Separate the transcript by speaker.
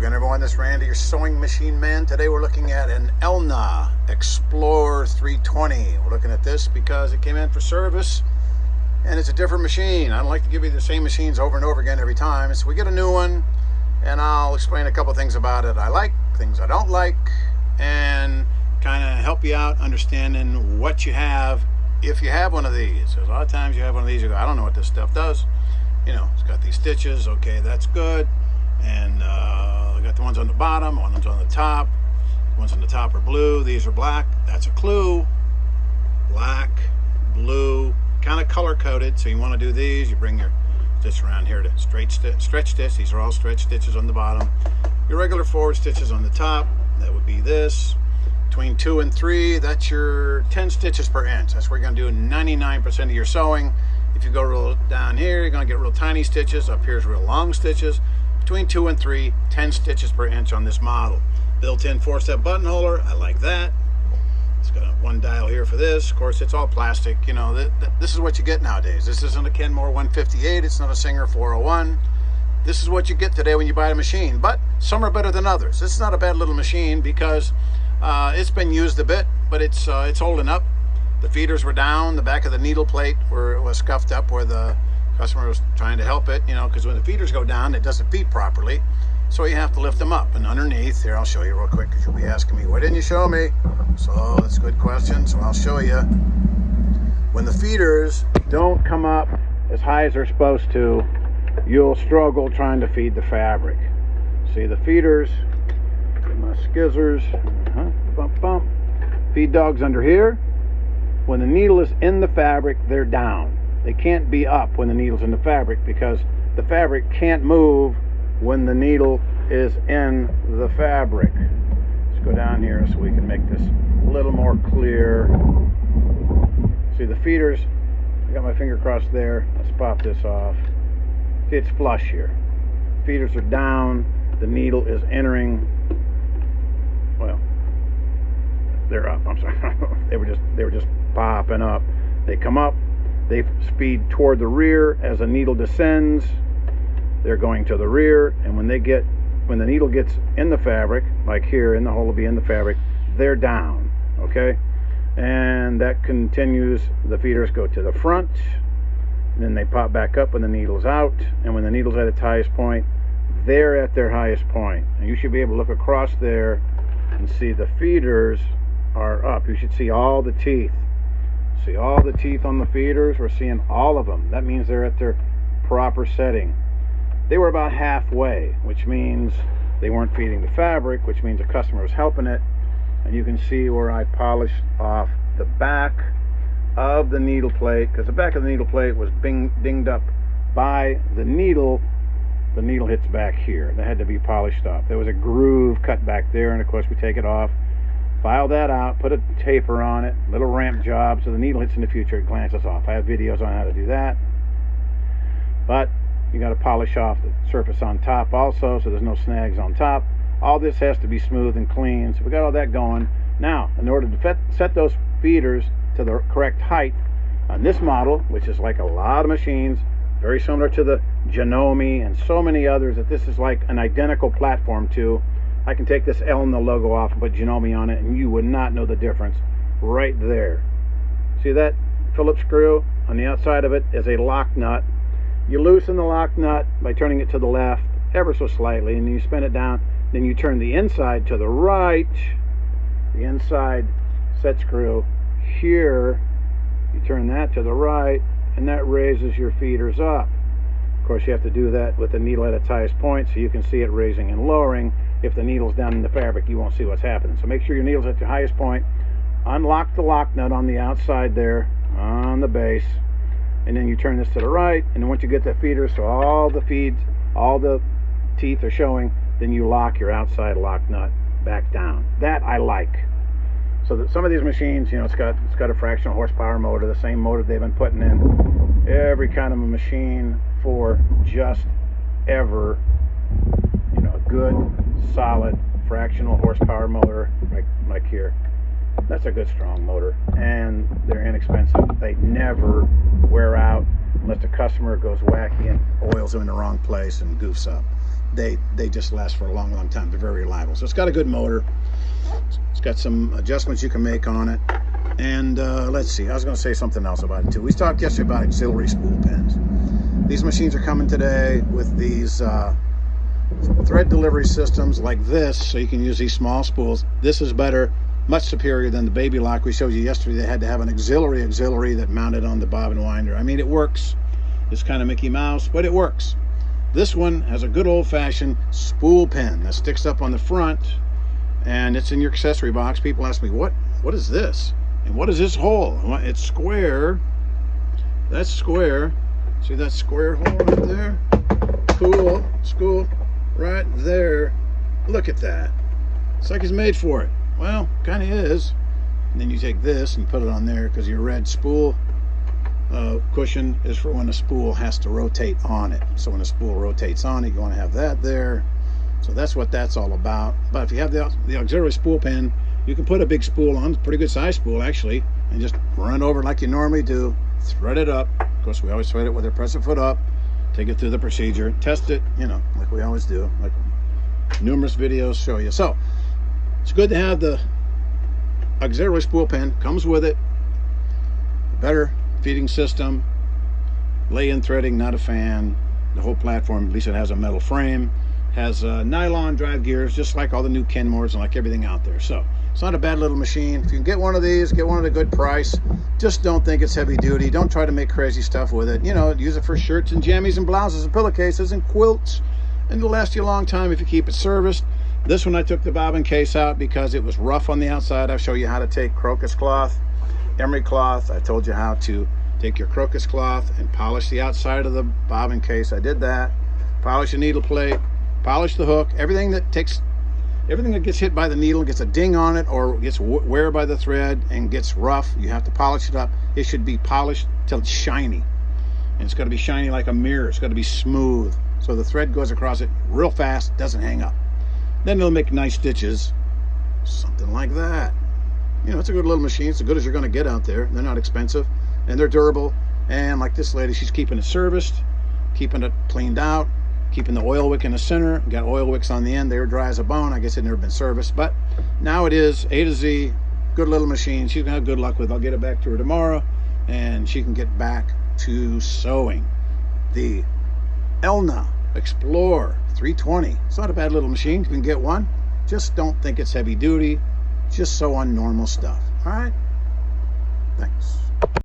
Speaker 1: again, everyone. This is Randy, your sewing machine man. Today we're looking at an Elna Explorer 320. We're looking at this because it came in for service and it's a different machine. I don't like to give you the same machines over and over again every time. So we get a new one and I'll explain a couple things about it I like, things I don't like, and kind of help you out understanding what you have if you have one of these. There's a lot of times you have one of these, you go, I don't know what this stuff does. You know, it's got these stitches, okay, that's good. And I got the ones on the bottom, ones on the top. The ones on the top are blue, these are black. That's a clue. Black, blue, kind of color coded. So you want to do these, you bring your stitch around here to stretch stitch. These are all stretch stitches on the bottom. Your regular forward stitches on the top, that would be this. Between 2 and 3, that's your 10 stitches per inch. That's where you're going to do 99% of your sewing. If you go real down here, you're going to get real tiny stitches. Up here's real long stitches. Between 2 and 3, 10 stitches per inch on this model. Built-in 4-step button holder, I like that. It's got one dial here for this. Of course, it's all plastic. You know, this is what you get nowadays. This isn't a Kenmore 158. It's not a Singer 401. This is what you get today when you buy a machine. But some are better than others. This is not a bad little machine because it's been used a bit, but it's holding up. The feeders were down. The back of the needle plate was scuffed up where the customer was trying to help it, you know, because when the feeders go down, it doesn't feed properly. So you have to lift them up. And underneath, here, I'll show you real quick because you'll be asking me, why didn't you show me? So that's a good question. So I'll show you. When the feeders don't come up as high as they're supposed to, you'll struggle trying to feed the fabric. See the feeders, my skizzers, bump, bump. Feed dogs under here. When the needle is in the fabric, they're down. They can't be up when the needle's in the fabric because the fabric can't move when the needle is in the fabric. Let's go down here so we can make this a little more clear. See the feeders, I got my finger across there. Let's pop this off. See, it's flush here. Feeders are down, the needle is entering, well, they're up, I'm sorry. they were just popping up. They come up. They speed toward the rear as the needle descends. They're going to the rear, and when the needle gets in the fabric, like here, in the hole will be in the fabric, they're down, okay? And that continues. The feeders go to the front, and then they pop back up when the needle's out, and when the needle's at its highest point, they're at their highest point. And you should be able to look across there and see the feeders are up. You should see all the teeth. See all the teeth on the feeders? We're seeing all of them. That means they're at their proper setting. They were about halfway, which means they weren't feeding the fabric, which means the customer was helping it. And you can see where I polished off the back of the needle plate, because the back of the needle plate was dinged up by the needle. The needle hits back here. That had to be polished off. There was a groove cut back there, and of course we take it off. File that out, put a taper on it, little ramp job, so the needle hits in the future, it glances off. I have videos on how to do that. But you got to polish off the surface on top also, so there's no snags on top. All this has to be smooth and clean, so we got all that going. Now, in order to set those feeders to the correct height on this model, which is like a lot of machines, very similar to the Janome and so many others that this is like an identical platform to. I can take this Elna logo off and put Janome on it, and you would not know the difference right there. See that Phillips screw? On the outside of it is a lock nut. You loosen the lock nut by turning it to the left ever so slightly, and then you spin it down. Then you turn the inside to the right. The inside set screw here. You turn that to the right, and that raises your feeders up. Of course, you have to do that with the needle at its highest point so you can see it raising and lowering. If the needle's down in the fabric, you won't see what's happening. So make sure your needle's at your highest point. Unlock the lock nut on the outside there, on the base. And then you turn this to the right. And then once you get the feeders, so all the feeds, all the teeth are showing, then you lock your outside lock nut back down. That I like. So that some of these machines, you know, it's got a fractional horsepower motor, the same motor they've been putting in every kind of a machine for just ever. You know, a good, solid fractional horsepower motor like here. That's a good strong motor, and they're inexpensive. They never wear out unless the customer goes wacky and oils them in the wrong place and goofs up. they just last for a long time. They're very reliable. So it's got a good motor. It's got some adjustments you can make on it. And let's see, I was going to say something else about it too. We talked yesterday about auxiliary spool pins. These machines are coming today with these thread delivery systems like this, so you can use these small spools. This is better, much superior than the baby lock we showed you yesterday. They had to have an auxiliary that mounted on the bobbin winder. I mean, it works. It's kind of Mickey Mouse, but it works. This one has a good old-fashioned spool pin that sticks up on the front, and it's in your accessory box. People ask me, what is this? And what is this hole? It's square. That's square. See that square hole right there? Cool. School. Right there. Look at that. It's like it's made for it. Well, kind of is. And then you take this and put it on there, because your red spool cushion is for when a spool has to rotate on it. So when a spool rotates on it, you want to have that there. So that's what that's all about. But if you have the auxiliary spool pin, you can put a big spool on, pretty good size spool actually, and just run over like you normally do. Thread it up. Of course, we always thread it with our press foot up. Take it through the procedure. Test it, you know, like we always do, like numerous videos show you. So it's good to have the auxiliary spool pin. Comes with it. Better feeding system. Lay-in threading, not a fan. The whole platform, at least it has a metal frame. Has nylon drive gears, just like all the new Kenmores and like everything out there. So it's not a bad little machine. If you can get one of these, get one at a good price. Just don't think it's heavy duty. Don't try to make crazy stuff with it. You know, use it for shirts and jammies and blouses and pillowcases and quilts. And it'll last you a long time if you keep it serviced. This one I took the bobbin case out because it was rough on the outside. I'll show you how to take crocus cloth, emery cloth. I told you how to take your crocus cloth and polish the outside of the bobbin case. I did that. Polish the needle plate. Polish the hook. Everything that gets hit by the needle, gets a ding on it, or gets wear by the thread and gets rough, you have to polish it up. It should be polished till it's shiny. And it's got to be shiny like a mirror. It's got to be smooth. So the thread goes across it real fast, doesn't hang up. Then it'll make nice stitches. Something like that. You know, it's a good little machine. It's as good as you're going to get out there. They're not expensive. And they're durable. And like this lady, she's keeping it serviced, keeping it cleaned out, keeping the oil wick in the center. Got oil wicks on the end. They were dry as a bone. I guess it never been serviced, but now it is A to Z. Good little machine. She's gonna have good luck with. I'll get it back to her tomorrow, and she can get back to sewing. The Elna Explorer 320. It's not a bad little machine. You can get one. Just don't think it's heavy duty. Just sew on normal stuff. All right. Thanks.